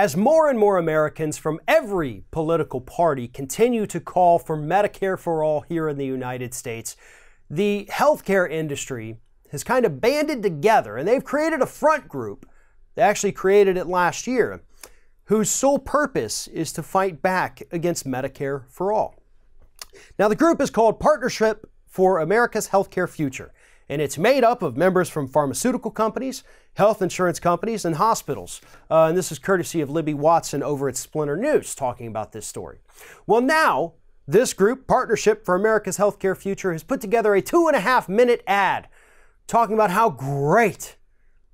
As more and more Americans from every political party continue to call for Medicare for all here in the United States, the healthcare industry has kind of banded together and they've created a front group. They actually created it last year, whose sole purpose is to fight back against Medicare for all. Now, the group is called Partnership for America's Healthcare Future, and it's made up of members from pharmaceutical companies, health insurance companies, and hospitals. And this is courtesy of Libby Watson over at Splinter News talking about this story. Well, now, this group, Partnership for America's Healthcare Future, has put together a 2.5-minute ad talking about how great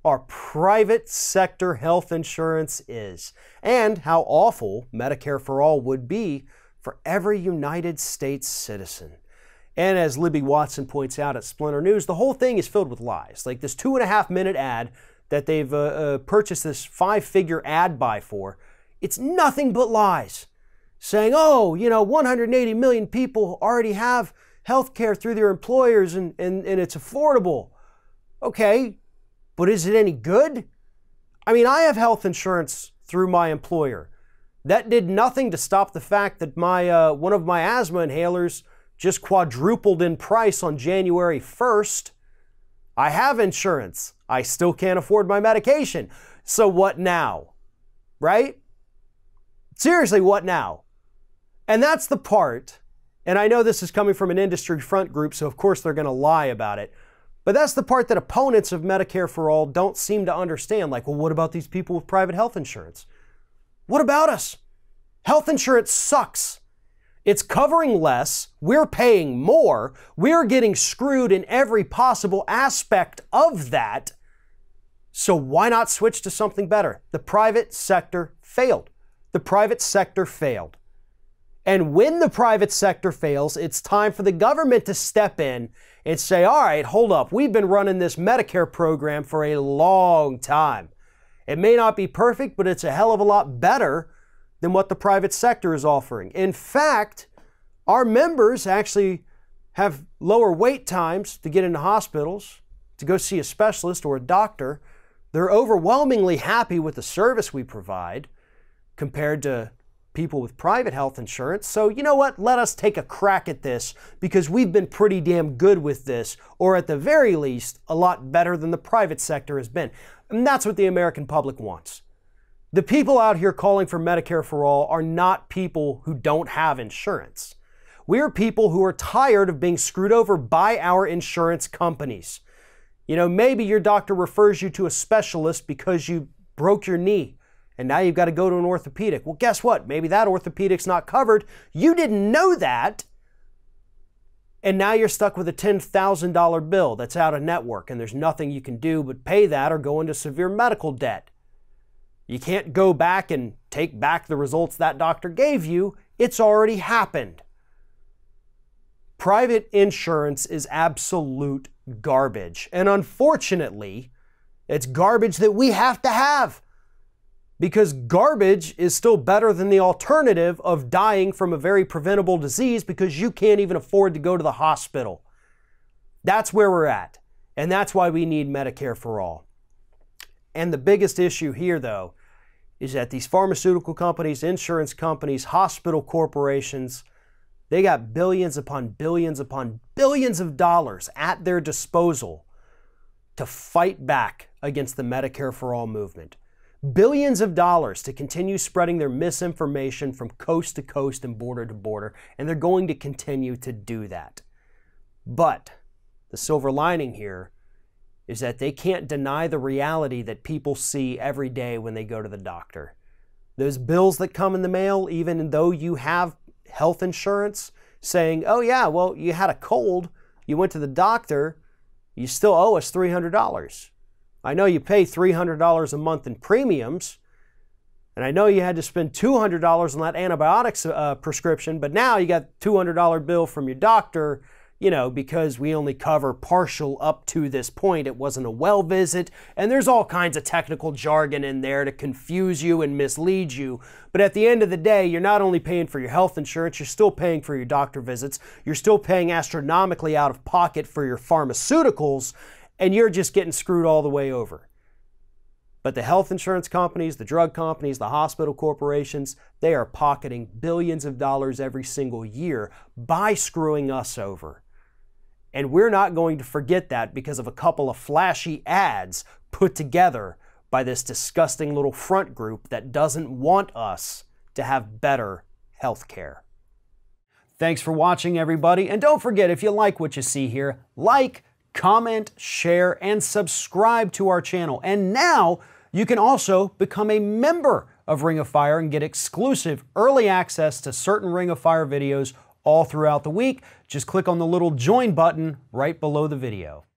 our private sector health insurance is and how awful Medicare for all would be for every United States citizen. And as Libby Watson points out at Splinter News, the whole thing is filled with lies. Like this 2.5-minute ad that they've purchased this 5-figure ad buy for, it's nothing but lies. Saying, oh, 180 million people already have health care through their employers and it's affordable. Okay, but is it any good? I mean, I have health insurance through my employer. That did nothing to stop the fact that my one of my asthma inhalers just quadrupled in price on January 1st. I have insurance. I still can't afford my medication. So what now? Right? Seriously, what now? And that's the part, and I know this is coming from an industry front group, so of course they're going to lie about it, but that's the part that opponents of Medicare for all don't seem to understand. Like, well, what about these people with private health insurance? What about us? Health insurance sucks. It's covering less, we're paying more, we're getting screwed in every possible aspect of that. So why not switch to something better? The private sector failed. The private sector failed. And when the private sector fails, it's time for the government to step in and say, all right, hold up, we've been running this Medicare program for a long time. It may not be perfect, but it's a hell of a lot better than what the private sector is offering. In fact, our members actually have lower wait times to get into hospitals, to go see a specialist or a doctor. They're overwhelmingly happy with the service we provide compared to people with private health insurance. So you know what? Let us take a crack at this because we've been pretty damn good with this, or at the very least, a lot better than the private sector has been. And that's what the American public wants. The people out here calling for Medicare for all are not people who don't have insurance. We're people who are tired of being screwed over by our insurance companies. Maybe your doctor refers you to a specialist because you broke your knee and now you've got to go to an orthopedic. Well, guess what? Maybe that orthopedic's not covered. You didn't know that. And now you're stuck with a $10,000 bill that's out of network and there's nothing you can do but pay that or go into severe medical debt. You can't go back and take back the results that doctor gave you. It's already happened. Private insurance is absolute garbage. And unfortunately, it's garbage that we have to have. Because garbage is still better than the alternative of dying from a very preventable disease because you can't even afford to go to the hospital. That's where we're at. And that's why we need Medicare for all. And the biggest issue here, though, is that these pharmaceutical companies, insurance companies, hospital corporations, they got billions upon billions upon billions of dollars at their disposal to fight back against the Medicare for all movement. Billions of dollars to continue spreading their misinformation from coast to coast and border to border, and they're going to continue to do that. But the silver lining here is that they can't deny the reality that people see every day when they go to the doctor. Those bills that come in the mail, even though you have health insurance, saying, oh yeah, well, you had a cold, you went to the doctor, you still owe us $300. I know you pay $300 a month in premiums, and I know you had to spend $200 on that antibiotics prescription, but now you got a $200 bill from your doctor, because we only cover partial up to this point. It wasn't a well visit, and there's all kinds of technical jargon in there to confuse you and mislead you. But at the end of the day, you're not only paying for your health insurance, you're still paying for your doctor visits, you're still paying astronomically out of pocket for your pharmaceuticals, and you're just getting screwed all the way over. But the health insurance companies, the drug companies, the hospital corporations, they are pocketing billions of dollars every single year by screwing us over. And we're not going to forget that because of a couple of flashy ads put together by this disgusting little front group that doesn't want us to have better health care. Thanks for watching, everybody. And don't forget, if you like what you see here, like, comment, share, and subscribe to our channel. And now you can also become a member of Ring of Fire and get exclusive early access to certain Ring of Fire videos all throughout the week. Just click on the little join button right below the video.